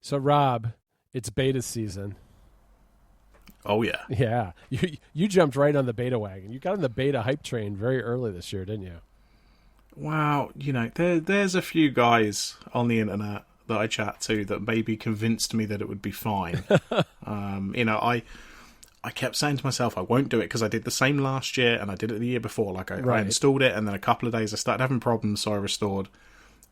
So, Rob, it's beta season. Oh yeah. Yeah, you jumped right on the beta wagon. You got on the beta hype train very early this year, didn't you? Wow. There's a few guys on the internet that I chat to that maybe convinced me that it would be fine. I kept saying to myself, I won't do it because I did the same last year and I did it the year before. Like I Right. installed it and then a couple of days I started having problems, so I restored.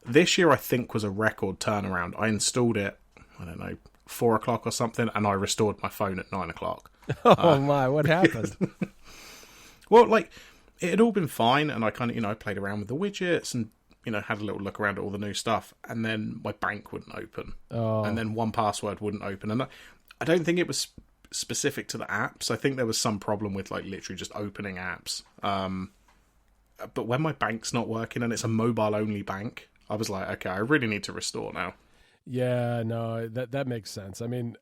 This year I think was a record turnaround. I installed it, I don't know, 4 o'clock or something, and I restored my phone at 9 o'clock. Oh my, what happened? Well, like it had all been fine, and I kind of, I played around with the widgets and had a little look around at all the new stuff, and then my bank wouldn't open, Oh, and then one password wouldn't open, and I don't think it was specific to the apps. I think there was some problem with like literally just opening apps. But when my bank's not working and it's a mobile only bank, I was like, okay, I really need to restore now. yeah, no, that makes sense. I mean,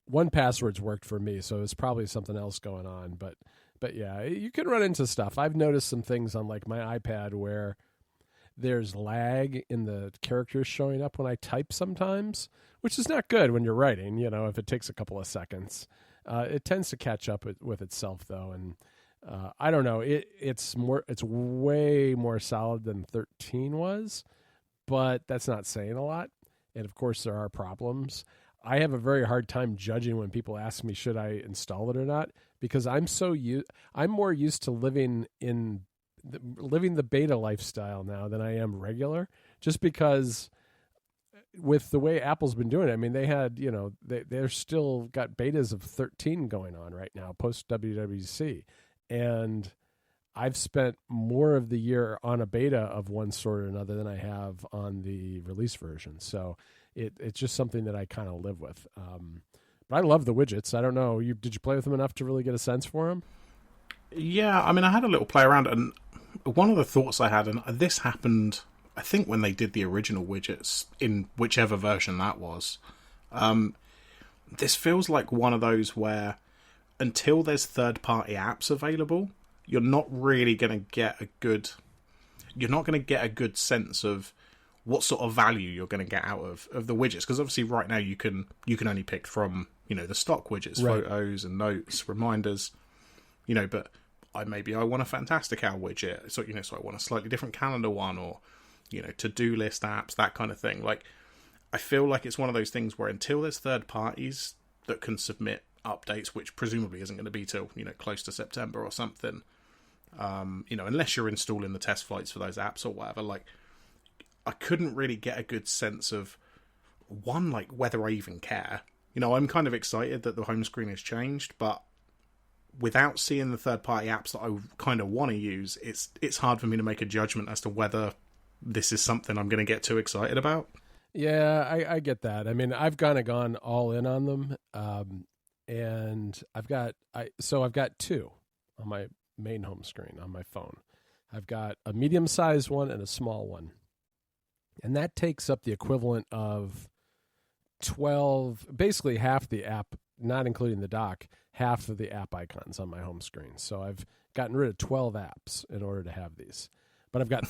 one password's worked for me, so it's probably something else going on. But yeah, you can run into stuff. I've noticed some things on like my iPad where there's lag in the characters showing up when I type sometimes, which is not good when you're writing. If it takes a couple of seconds, it tends to catch up with itself though, and I don't know. It's way more solid than 13 was, but that's not saying a lot. And of course, there are problems. I have a very hard time judging when people ask me should I install it or not because I'm more used to living the beta lifestyle now than I am regular. Just because with the way Apple's been doing it, I mean, they had they're still got betas of 13 going on right now post WWDC, and I've spent more of the year on a beta of one sort or another than I have on the release version. So it's just something that I kind of live with. But I love the widgets. I don't know. Did you play with them enough to really get a sense for them? Yeah, I mean, I had a little play around, and one of the thoughts I had, and this happened, I think, when they did the original widgets in whichever version that was. This feels like one of those where until there's third-party apps available, you're not really going to get a good sense of what sort of value you're going to get out of the widgets. Because obviously right now you can only pick from, the stock widgets, Right. photos and notes, reminders, but I want a Fantastical widget. So, so I want a slightly different calendar one or, to-do list apps, that kind of thing. Like, I feel like it's one of those things where until there's third parties that can submit updates, which presumably isn't going to be till, close to September or something, unless you're installing the test flights for those apps or whatever, like, I couldn't really get a good sense of, one, like, whether I even care. I'm kind of excited that the home screen has changed, but without seeing the third-party apps that I kind of want to use, it's hard for me to make a judgment as to whether this is something I'm going to get too excited about. Yeah, I get that. I mean, I've kind of gone all in on them, and I've got two on my main home screen on my phone. I've got a medium-sized one and a small one, and that takes up the equivalent of 12, basically half the app, not including the dock, half of the app icons on my home screen. So I've gotten rid of 12 apps in order to have these. But I've got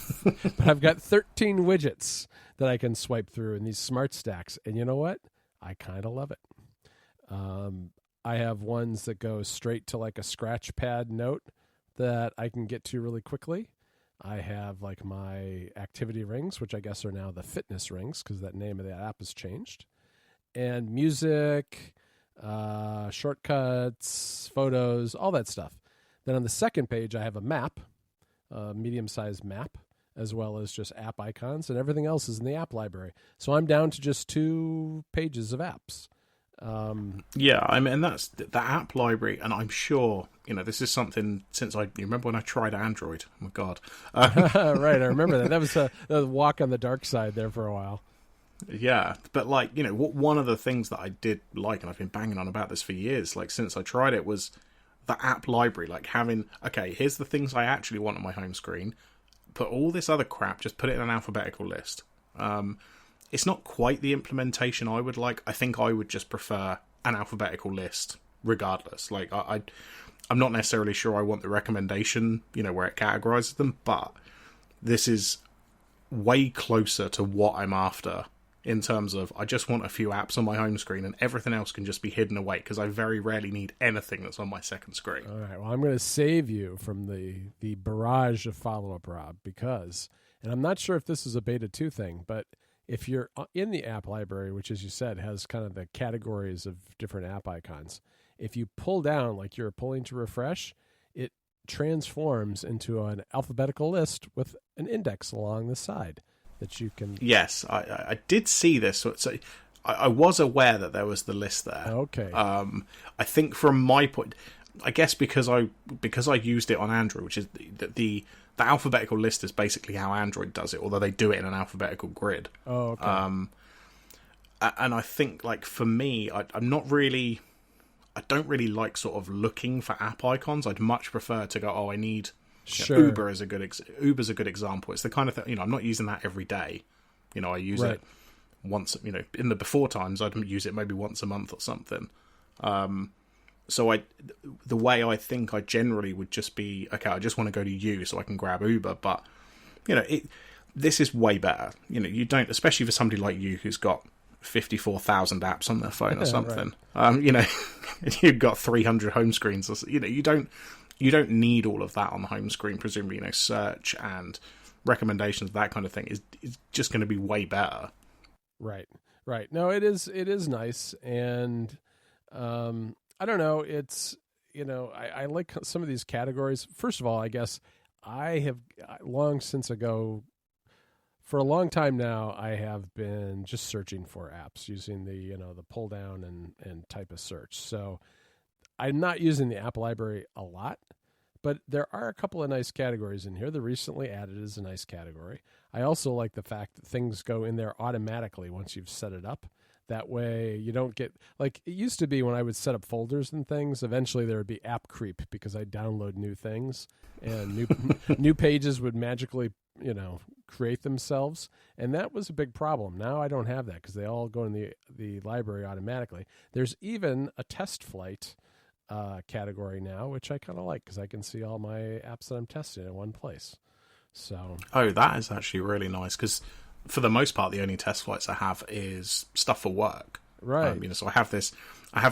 13 widgets that I can swipe through in these smart stacks. And you know what? I kind of love it. I have ones that go straight to like a scratch pad note that I can get to really quickly. I have like my activity rings, which I guess are now the fitness rings because that name of the app has changed. And music, shortcuts, photos, all that stuff. Then on the second page, I have a map, a medium-sized map, as well as just app icons, and everything else is in the app library. So I'm down to just 2 pages of apps. Yeah, I mean, and that's the app library, and I'm sure, this is something since you remember when I tried Android? Oh my God. Right, I remember that. That was a walk on the dark side there for a while. Yeah, but like, one of the things that I did like, and I've been banging on about this for years, like since I tried it, was the app library, like having, okay, here's the things I actually want on my home screen, put all this other crap, just put it in an alphabetical list. It's not quite the implementation I would like. I think I would just prefer an alphabetical list regardless. Like, I'm not necessarily sure I want the recommendation, where it categorizes them, but this is way closer to what I'm after in terms of I just want a few apps on my home screen and everything else can just be hidden away because I very rarely need anything that's on my second screen. All right. Well, I'm going to save you from the barrage of follow-up, Rob, because, and I'm not sure if this is a beta 2 thing, but if you're in the app library, which, as you said, has kind of the categories of different app icons, if you pull down like you're pulling to refresh, it transforms into an alphabetical list with an index along the side that you can... Yes, I did see this. So I was aware that there was the list there. Okay. I think from my point, I guess because I used it on Android, which is the alphabetical list is basically how Android does it, although they do it in an alphabetical grid. Oh, okay. And I think, like, for me, I don't really like sort of looking for app icons. I'd much prefer to go, oh, I need... Sure. Uber's a good example. It's the kind of thing, I'm not using that every day. I use it once, in the before times, I'd use it maybe once a month or something. So the way I think I generally would just be, okay, I just want to go to you so I can grab Uber. But, this is way better. You don't, especially for somebody like you who's got 54,000 apps on their phone or something. Right. You've got 300 home screens. Or, you don't need all of that on the home screen. Presumably, search and recommendations, that kind of thing is just going to be way better. Right. No, it is nice, and I don't know. It's I like some of these categories. First of all, I guess I have for a long time now, I have been just searching for apps using the the pull down and type of search. So I'm not using the app library a lot, but there are a couple of nice categories in here. The recently added is a nice category. I also like the fact that things go in there automatically once you've set it up. That way you don't get, like it used to be when I would set up folders and things, eventually there would be app creep because I'd download new things and new pages would magically, create themselves. And that was a big problem. Now I don't have that because they all go in the library automatically. There's even a test flight category now, which I kind of like because I can see all my apps that I'm testing in one place. So, that is actually really nice because for the most part, the only test flights I have is stuff for work. Right. So I have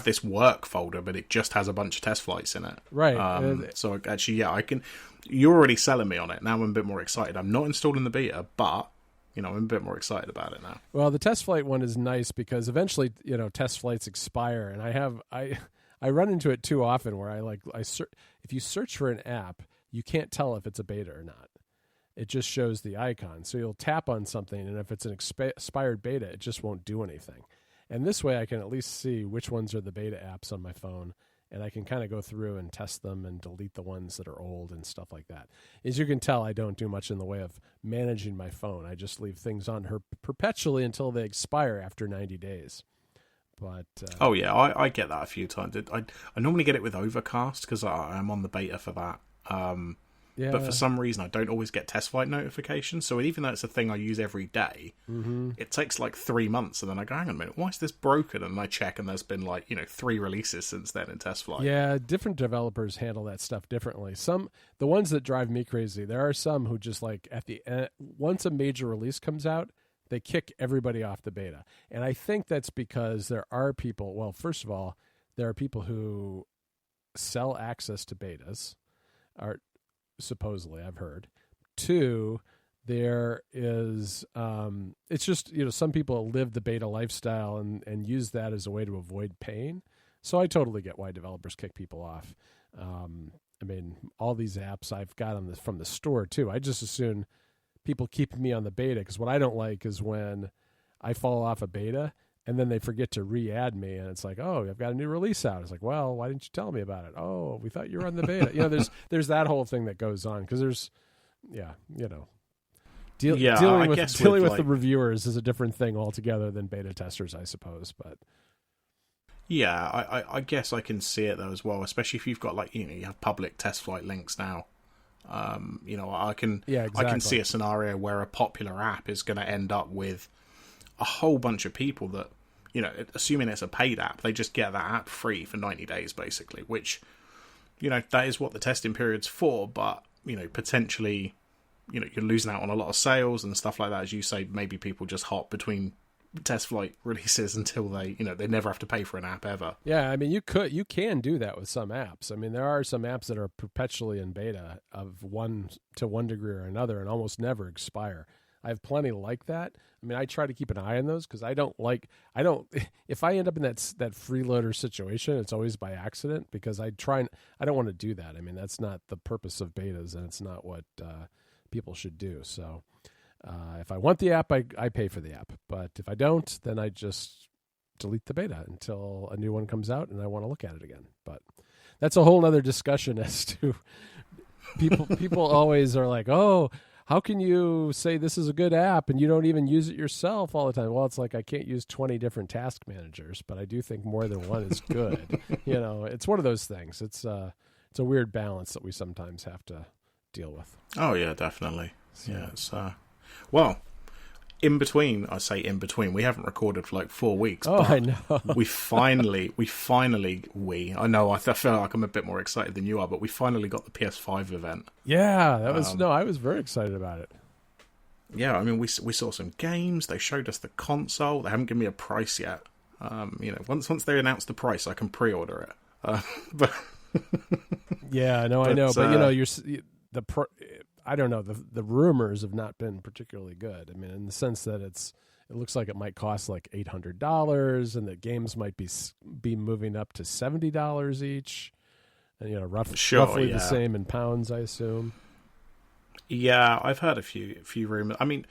this work folder, but it just has a bunch of test flights in it. Right. So actually, yeah, I can. You're already selling me on it. Now I'm a bit more excited. I'm not installing the beta, but I'm a bit more excited about it now. Well, the test flight one is nice because eventually, test flights expire, and I run into it too often where if you search for an app, you can't tell if it's a beta or not. It just shows the icon. So you'll tap on something, and if it's an expired beta, it just won't do anything. And this way I can at least see which ones are the beta apps on my phone, and I can kind of go through and test them and delete the ones that are old and stuff like that. As you can tell, I don't do much in the way of managing my phone. I just leave things on her perpetually until they expire after 90 days. But I get that a few times. I normally get it with Overcast because I'm on the beta for that. Yeah. But for some reason, I don't always get test flight notifications. So even though it's a thing I use every day, it takes like 3 months. And then I go, hang on a minute, why is this broken? And I check, and there's been 3 releases since then in test flight. Yeah, different developers handle that stuff differently. The ones that drive me crazy, there are some who just at the end, once a major release comes out, they kick everybody off the beta. And I think that's because there are people, well, first of all, there are people who sell access to betas, supposedly, I've heard. 2, there is it's just some people live the beta lifestyle and use that as a way to avoid pain. So I totally get why developers kick people off. All these apps I've got from the store too. I just assume people keep me on the beta because what I don't like is when I fall off a beta and then they forget to re-add me, and it's like, oh, I've got a new release out. It's like, well, why didn't you tell me about it? Oh, we thought you were on the beta. There's that whole thing that goes on because there's, dealing with the reviewers is a different thing altogether than beta testers, I suppose. But yeah, I guess I can see it though as well, especially if you've got you have public test flight links now. I can see a scenario where a popular app is going to end up with a whole bunch of people that, assuming it's a paid app, they just get that app free for 90 days, basically, which, that is what the testing period's for, but, potentially, you're losing out on a lot of sales and stuff like that. As you say, maybe people just hop between test flight releases until they never have to pay for an app ever. Yeah, I mean, you can do that with some apps. I mean, there are some apps that are perpetually in beta of one degree or another and almost never expire. I have plenty like that. I mean, I try to keep an eye on those because I don't if I end up in that freeloader situation, it's always by accident because I don't want to do that. I mean, that's not the purpose of betas, and it's not what people should do. So if I want the app, I pay for the app. But if I don't, then I just delete the beta until a new one comes out and I want to look at it again. But that's a whole other discussion as to people always are like, oh, how can you say this is a good app and you don't even use it yourself all the time? Well, it's like I can't use 20 different task managers, but I do think more than one is good. It's one of those things. It's a weird balance that we sometimes have to deal with. Oh, yeah, definitely. So. Yeah, it's... Well, I say in between, we haven't recorded for like 4 weeks. Oh, but I know. I know, I feel like I'm a bit more excited than you are, but we finally got the PS5 event. Yeah, that was, I was very excited about it. Yeah, I mean, we saw some games, they showed us the console, they haven't given me a price yet. Once they announce the price, I can pre-order it. But yeah, no, I know, but I don't know. The rumors have not been particularly good. I mean, in the sense that it looks like it might cost like $800, and that games might be moving up to $70 each, and roughly the same in pounds, I assume. Yeah, I've heard a few rumors. I mean,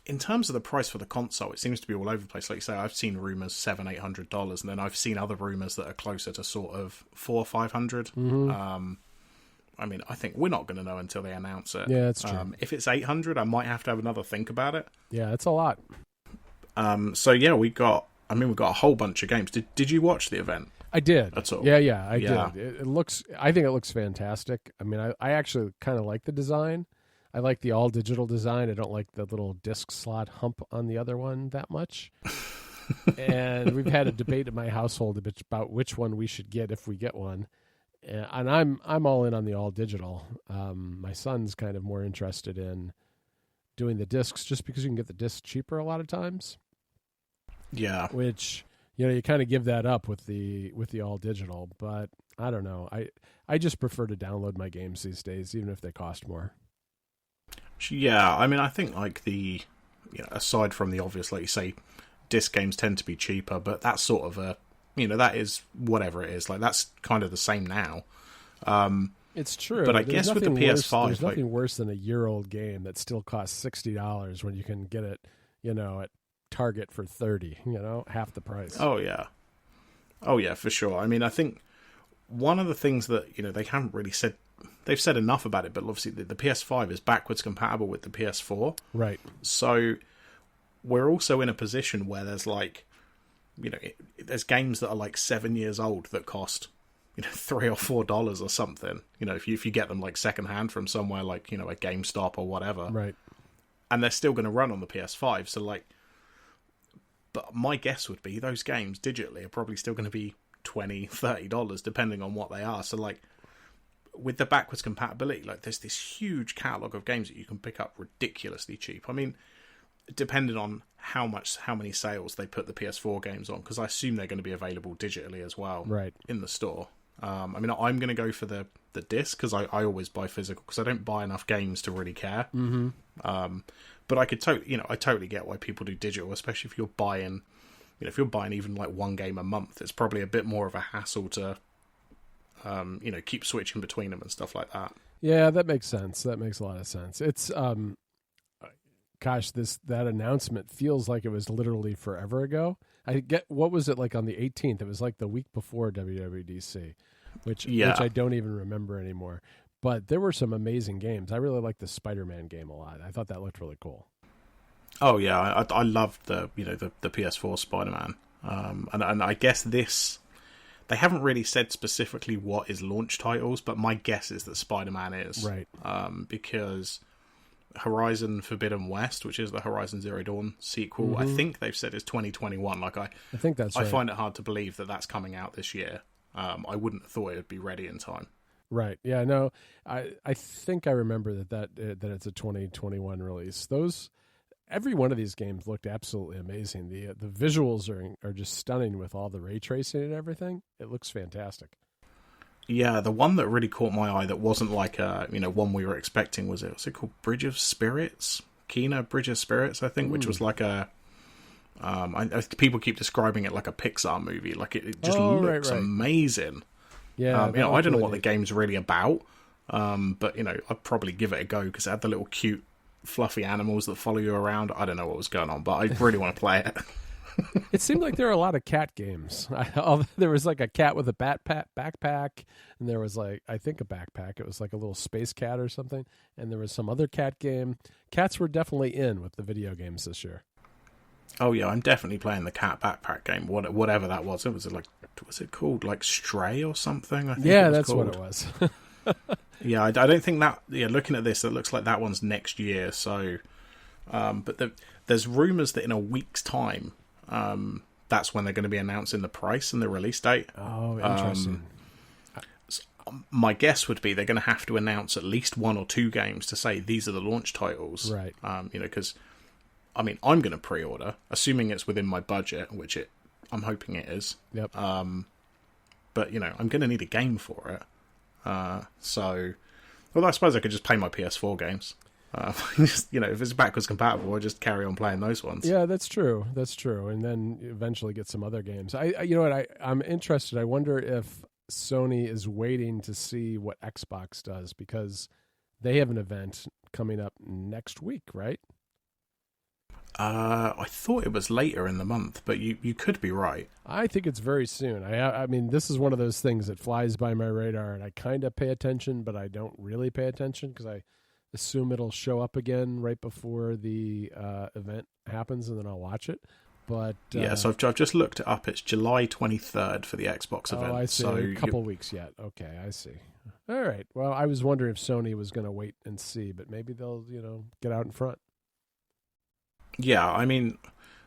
in terms of the price for the console, it seems to be all over the place. Like you say, I've seen rumors $700-800, and then I've seen other rumors that are closer to sort of $400-500. Mm-hmm. I mean, I think we're not going to know until they announce it. Yeah, that's true. If it's 800, I might have to have another think about it. Yeah, it's a lot. So yeah, we got a whole bunch of games. Did you watch the event? I did. That's all. Yeah, I did. I think it looks fantastic. I mean, I actually kind of like the design. I like the all digital design. I don't like the little disc slot hump on the other one that much. And we've had a debate in my household about which one we should get if we get one. And I'm all in on the all digital. My son's kind of more interested in doing the discs just because you can get the discs cheaper a lot of times. Yeah. Which, you kind of give that up with the all digital, but I don't know. I just prefer to download my games these days, even if they cost more. Yeah, I mean, I think like aside from the obvious, like you say, disc games tend to be cheaper, but that's sort of that is whatever it is. Like that's kind of the same now. It's true, but I guess with the PS5, there's nothing worse than a year-old game that still costs $60 when you can get it, at Target for $30. Half the price. Oh yeah, for sure. I mean, I think one of the things that they haven't really said. They've said enough about it, but obviously the PS5 is backwards compatible with the PS4. Right. So we're also in a position where there's like. There's games that are like 7 years old that cost, $3 or $4 or something. If you get them like secondhand from somewhere like a GameStop or whatever, right? And they're still going to run on the PS5. So like, but my guess would be those games digitally are probably still going to be $20-30 depending on what they are. So like, with the backwards compatibility, like there's this huge catalog of games that you can pick up ridiculously cheap. I mean, depending on how many sales they put the PS4 games on, because I assume they're going to be available digitally as well, right, in the store. I mean, I'm going to go for the disc because I always buy physical because I don't buy enough games to really care. Mm-hmm. But I could I totally get why people do digital, especially if you're buying, even like one game a month. It's probably a bit more of a hassle to, keep switching between them and stuff like that. Yeah, that makes sense. That makes a lot of sense. It's gosh, that announcement feels like it was literally forever ago. What was it like on the 18th? It was like the week before WWDC, which I don't even remember anymore. But there were some amazing games. I really liked the Spider-Man game a lot. I thought that looked really cool. Oh yeah, I loved the PS4 Spider-Man. And I guess they haven't really said specifically what is launch titles, but my guess is that Spider-Man is right. Because Horizon Forbidden West, which is the Horizon Zero Dawn sequel, mm-hmm. I think they've said is 2021. Like I think that's right. I find it hard to believe that that's coming out this year. I wouldn't have thought it would be ready in time. Right. Yeah. No. I think I remember that it's a 2021 release. Those every one of these games looked absolutely amazing. The visuals are just stunning with all the ray tracing and everything. It looks fantastic. Yeah, the one that really caught my eye that wasn't like a one we were expecting was it called Bridge of Spirits? Kena Bridge of Spirits, I think, which was like a people keep describing it like a Pixar movie. Like it just looks amazing. Yeah, I don't know what the game's really about, but I'd probably give it a go because it had the little cute, fluffy animals that follow you around. I don't know what was going on, but I really want to play it. It seemed like there were a lot of cat games. There was like a cat with a backpack, and there was like, I think, a backpack. It was like a little space cat or something, and there was some other cat game. Cats were definitely in with the video games this year. Oh yeah, I'm definitely playing the cat backpack game, whatever that was. Was it called like Stray or something? I think that's called. what it was. Yeah, I don't think that. Yeah, looking at this, it looks like that one's next year. So, but there's rumors that in a week's time, that's when they're going to be announcing the price and the release date. Oh, interesting. My guess would be they're going to have to announce at least one or two games to say these are the launch titles, right? Because I'm going to pre-order, assuming it's within my budget, which I'm hoping it is. Yep. But I'm going to need a game for it. So, I suppose I could just play my PS4 games. If it's backwards compatible, I'll just carry on playing those ones. Yeah, that's true. And then eventually get some other games. I'm interested. I wonder if Sony is waiting to see what Xbox does because they have an event coming up next week, right? I thought it was later in the month, but you could be right. I think it's very soon. I mean, this is one of those things that flies by my radar, and I kind of pay attention, but I don't really pay attention because I assume it'll show up again right before the event happens, and then I'll watch it. But yeah, so I've just looked it up. It's July 23rd for the Xbox event. Oh, I see. So a couple weeks yet. Okay, I see. All right. Well, I was wondering if Sony was going to wait and see, but maybe they'll get out in front. Yeah, I mean,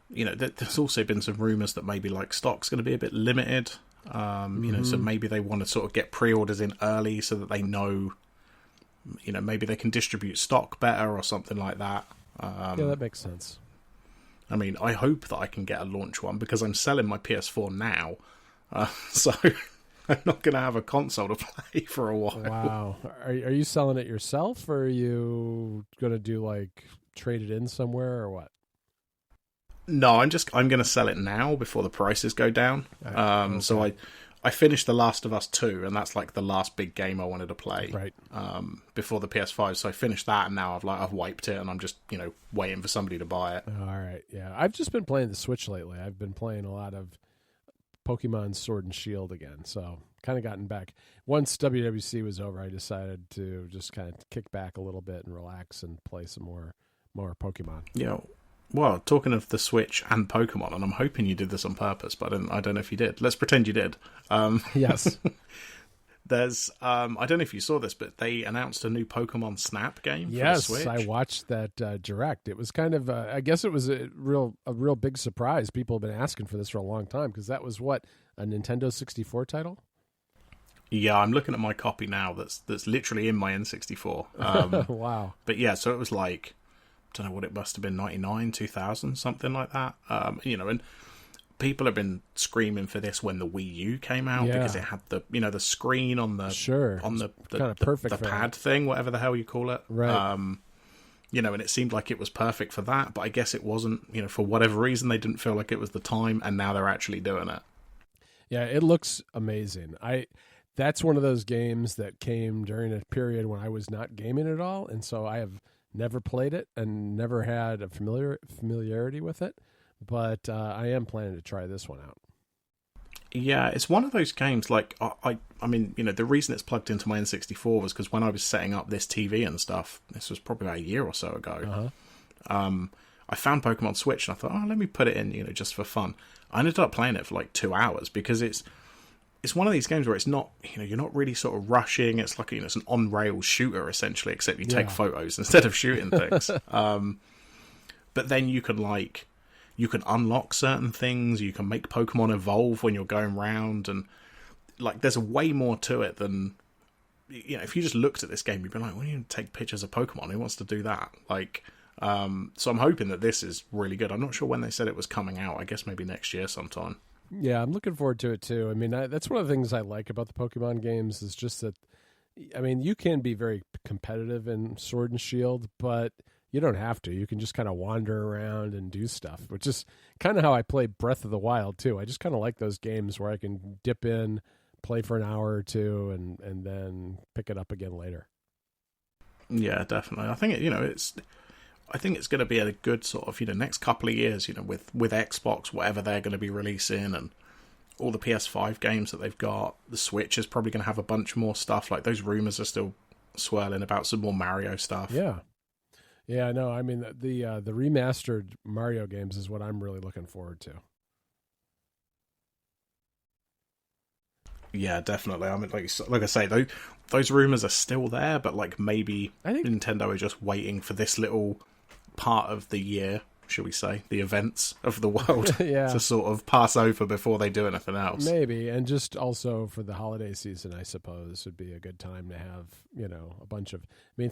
there's also been some rumours that maybe like stock's going to be a bit limited. So maybe they want to sort of get pre-orders in early so that they know, maybe they can distribute stock better or something like that. Yeah, that makes sense. I mean, I hope that I can get a launch one because I'm selling my PS4 now, so I'm not going to have a console to play for a while. Wow. Are you selling it yourself, or are you going to do like trade it in somewhere, or what? No, I'm going to sell it now before the prices go down. Okay. So I finished The Last of Us 2, and that's like the last big game I wanted to play. Right. Before the PS5, so I finished that, and now I've wiped it, and I'm just waiting for somebody to buy it. All right, yeah. I've just been playing the Switch lately. I've been playing a lot of Pokemon Sword and Shield again, so kind of gotten back. Once WWC was over, I decided to just kind of kick back a little bit and relax and play some more Pokemon. Yeah. Well, talking of the Switch and Pokemon, and I'm hoping you did this on purpose, but I don't know if you did. Let's pretend you did. Yes. There's, I don't know if you saw this, but they announced a new Pokemon Snap game for the Switch. Yes, I watched that direct. It was kind of, I guess it was a real big surprise. People have been asking for this for a long time, because that was, a Nintendo 64 title? Yeah, I'm looking at my copy now that's literally in my N64. Wow. But yeah, so it was like, I don't know what it must have been, 99, 2000, something like that. And people have been screaming for this when the Wii U came out because it had the the screen on the on the kind of perfect the pad thing, whatever the hell you call it. Right. And it seemed like it was perfect for that, but I guess it wasn't. For whatever reason, they didn't feel like it was the time, and now they're actually doing it. Yeah, it looks amazing. That's one of those games that came during a period when I was not gaming at all, and so I have never played it and never had a familiarity with it, but I am planning to try this one out. Yeah, it's one of those games, like, I mean, the reason it's plugged into my N64 was because when I was setting up this TV and stuff, this was probably about a year or so ago, I found Pokemon Switch, and I thought, let me put it in, just for fun. I ended up playing it for like 2 hours, because it's one of these games where it's not, you're not really sort of rushing. It's like, it's an on-rails shooter, essentially, except you take photos instead of shooting things. But then you can unlock certain things. You can make Pokemon evolve when you're going around. And, like, there's way more to it than, if you just looked at this game, you'd be like, well, you take pictures of Pokemon. Who wants to do that? Like, So I'm hoping that this is really good. I'm not sure when they said it was coming out. I guess maybe next year sometime. Yeah, I'm looking forward to it too. I mean, that's one of the things I like about the Pokemon games is just that, I mean, you can be very competitive in Sword and Shield, but you don't have to. You can just kind of wander around and do stuff, which is kind of how I play Breath of the Wild too. I just kind of like those games where I can dip in, play for an hour or two, and then pick it up again later. Yeah, definitely. I think I think it's going to be a good sort of next couple of years. With Xbox, whatever they're going to be releasing, and all the PS5 games that they've got. The Switch is probably going to have a bunch more stuff. Like those rumors are still swirling about some more Mario stuff. Yeah. Yeah, no, I mean the remastered Mario games is what I'm really looking forward to. Yeah, definitely. I mean, like I say, those rumors are still there, but like maybe I think Nintendo are just waiting for this little part of the year, shall we say, the events of the world yeah. to sort of pass over before they do anything else. Maybe, and just also for the holiday season, I suppose would be a good time to have a bunch of. I mean,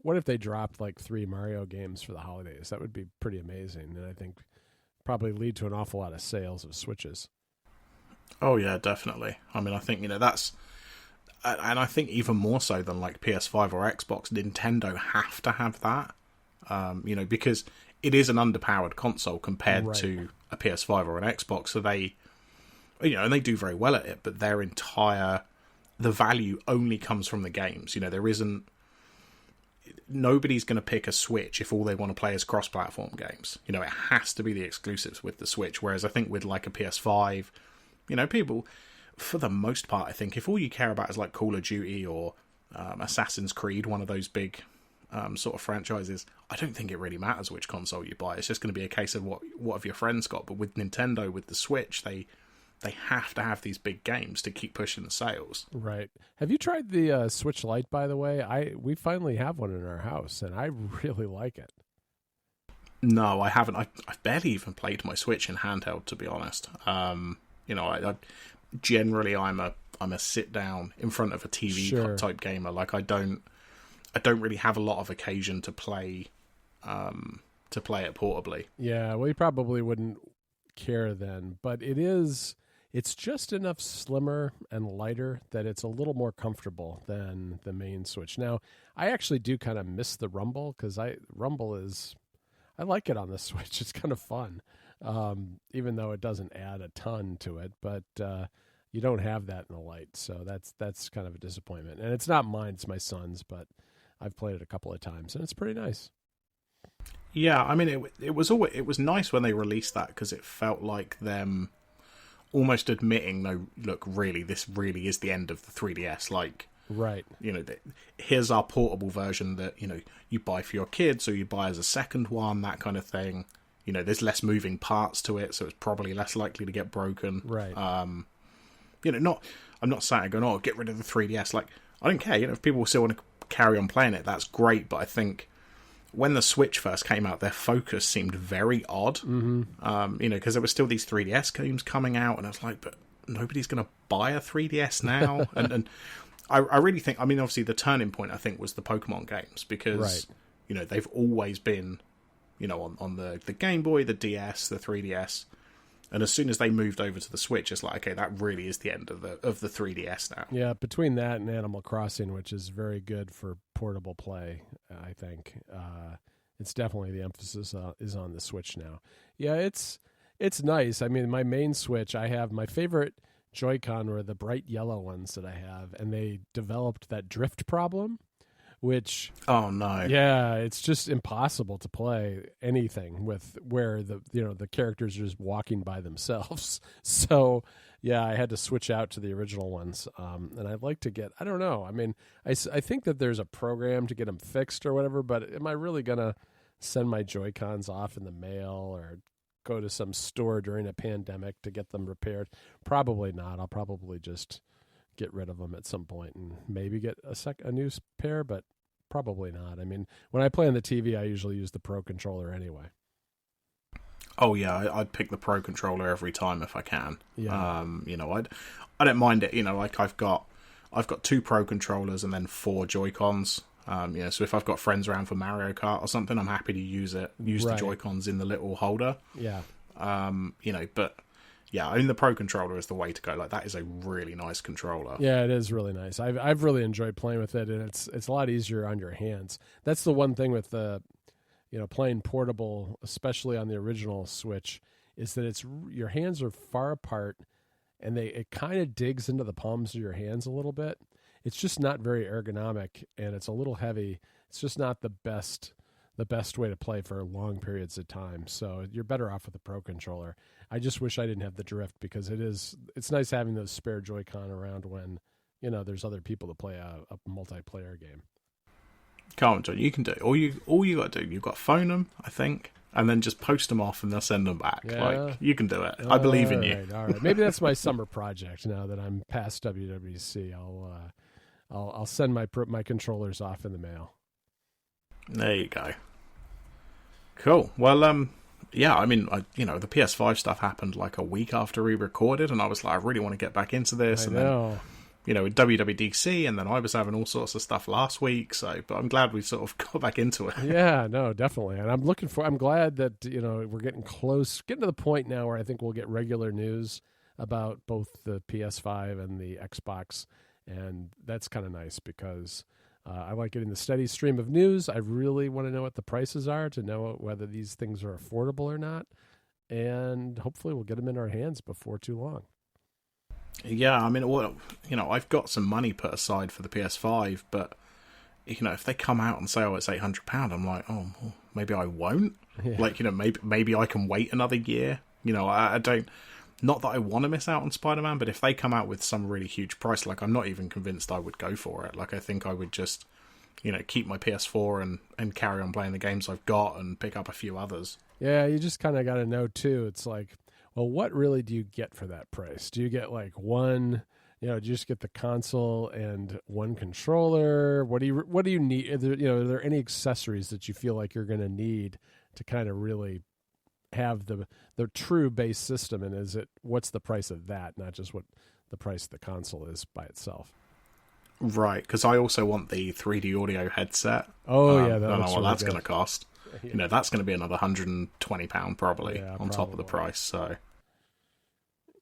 what if they dropped like 3 Mario games for the holidays? That would be pretty amazing, and I think probably lead to an awful lot of sales of Switches. Oh yeah, definitely. I mean, I think that's, and I think even more so than like PS5 or Xbox, Nintendo have to have that. Because it is an underpowered console compared to a PS5 or an Xbox, so they, and they do very well at it, but the value only comes from the games. Nobody's going to pick a Switch if all they want to play is cross-platform games. It has to be the exclusives with the Switch, whereas I think with like a PS5, people, for the most part, I think if all you care about is like Call of Duty or Assassin's Creed, one of those big sort of franchises, I don't think it really matters which console you buy. It's just going to be a case of what have your friends got. But with Nintendo, with the Switch, they have to have these big games to keep pushing the sales. Right. Have you tried the Switch Lite, by the way? We finally have one in our house, and I really like it. No, I haven't. I've barely even played my Switch in handheld, to be honest. I generally I'm a sit down in front of a TV type gamer. Like I don't really have a lot of occasion to play it portably. Yeah, well, you probably wouldn't care then, but it's just enough slimmer and lighter that it's a little more comfortable than the main Switch. Now, I actually do kind of miss the rumble because I like it on the Switch. It's kind of fun. Even though it doesn't add a ton to it, but you don't have that in the Lite, so that's kind of a disappointment. And it's not mine; it's my son's, but I've played it a couple of times, and it's pretty nice. Yeah, I mean, it was nice when they released that because it felt like them almost admitting, no, look, really, this really is the end of the 3DS. Like, right, here's our portable version that you buy for your kids or you buy as a second one, that kind of thing. There's less moving parts to it, so it's probably less likely to get broken. Right. I'm not sat there going, oh, get rid of the 3DS. Like, I don't care. If people still want to carry on playing it, that's great. But I think when the Switch first came out, their focus seemed very odd. Mm-hmm. Because there were still these 3DS games coming out, and I was like, but nobody's going to buy a 3DS now. and I really think, I mean, obviously the turning point, I think, was the Pokemon games because, they've always been, on the Game Boy, the DS, the 3DS. And as soon as they moved over to the Switch, it's like, okay, that really is the end of the 3DS now. Yeah, between that and Animal Crossing, which is very good for portable play, I think it's definitely the emphasis is on the Switch now. Yeah, it's nice. I mean, my main Switch, I have my favorite Joy-Con were the bright yellow ones that I have, and they developed that drift problem. Which, oh no, yeah, it's just impossible to play anything with where the characters are just walking by themselves. So yeah, I had to switch out to the original ones, and I'd like to get, I don't know, I mean, I think that there's a program to get them fixed or whatever, but am I really gonna send my Joy-Cons off in the mail or go to some store during a pandemic to get them repaired? Probably not. I'll probably just get rid of them at some point and maybe get a new pair, but probably not. I mean, when I play on the TV, I usually use the Pro Controller anyway. Oh yeah, I'd pick the Pro Controller every time if I can. Yeah. I don't mind it. Like I've got 2 Pro Controllers and then 4 Joy-Cons. So if I've got friends around for Mario Kart or something, I'm happy to use the Joy-Cons in the little holder. Yeah. But yeah, I mean, the Pro Controller is the way to go. Like, that is a really nice controller. Yeah, it is really nice. I've really enjoyed playing with it, and it's a lot easier on your hands. That's the one thing with playing portable, especially on the original Switch, is that your hands are far apart, and it kind of digs into the palms of your hands a little bit. It's just not very ergonomic, and it's a little heavy. It's just not the best way to play for long periods of time. So you're better off with the Pro Controller. I just wish I didn't have the drift, because it's nice having those spare Joy-Con around when there's other people to play a multiplayer game. Come on, John, you can do it. All you got to do, you've got to phone them, I think, and then just post them off and they'll send them back. Yeah. Like, you can do it. I believe in you. All right. Maybe that's my summer project now that I'm past WWDC. I'll send my controllers off in the mail. There you go. Cool. Well, yeah, I mean, the PS5 stuff happened like a week after we recorded, and I was like, I really want to get back into this. Then, with WWDC, and then I was having all sorts of stuff last week, but I'm glad we sort of got back into it. Yeah, no, definitely. And I'm glad that, we're getting to the point now where I think we'll get regular news about both the PS5 and the Xbox, and that's kind of nice, because I like getting the steady stream of news. I really want to know what the prices are, to know whether these things are affordable or not, and hopefully we'll get them in our hands before too long. Yeah, I mean, I've got some money put aside for the PS5, but if they come out and say, "Oh, it's £800," I'm like, "Oh, well, maybe I won't." Yeah. Like, maybe I can wait another year. I don't. Not that I want to miss out on Spider-Man, but if they come out with some really huge price, like, I'm not even convinced I would go for it. Like, I think I would just, keep my PS4 and carry on playing the games I've got and pick up a few others. Yeah, you just kind of got to know too. It's like, well, what really do you get for that price? Do you get like one, do you just get the console and one controller? What do you need? Are there any accessories that you feel like you're going to need to kind of really have the true base system? And what's the price of that, not just what the price of the console is by itself? Right, because I also want the 3D audio headset. Oh, yeah. I don't know what that's going to cost. Yeah. That's going to be another £120 probably on top of the price. So,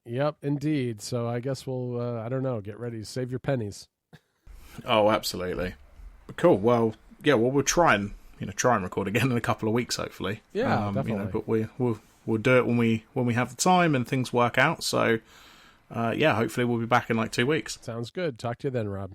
yep, indeed. So I guess we'll, I don't know, get ready. Save your pennies. Oh, absolutely. Cool. Well, yeah. Well, we'll try and record again in a couple of weeks, hopefully. Yeah, definitely. But we'll do it when we have the time and things work out. So, hopefully we'll be back in like 2 weeks. Sounds good. Talk to you then, Rob.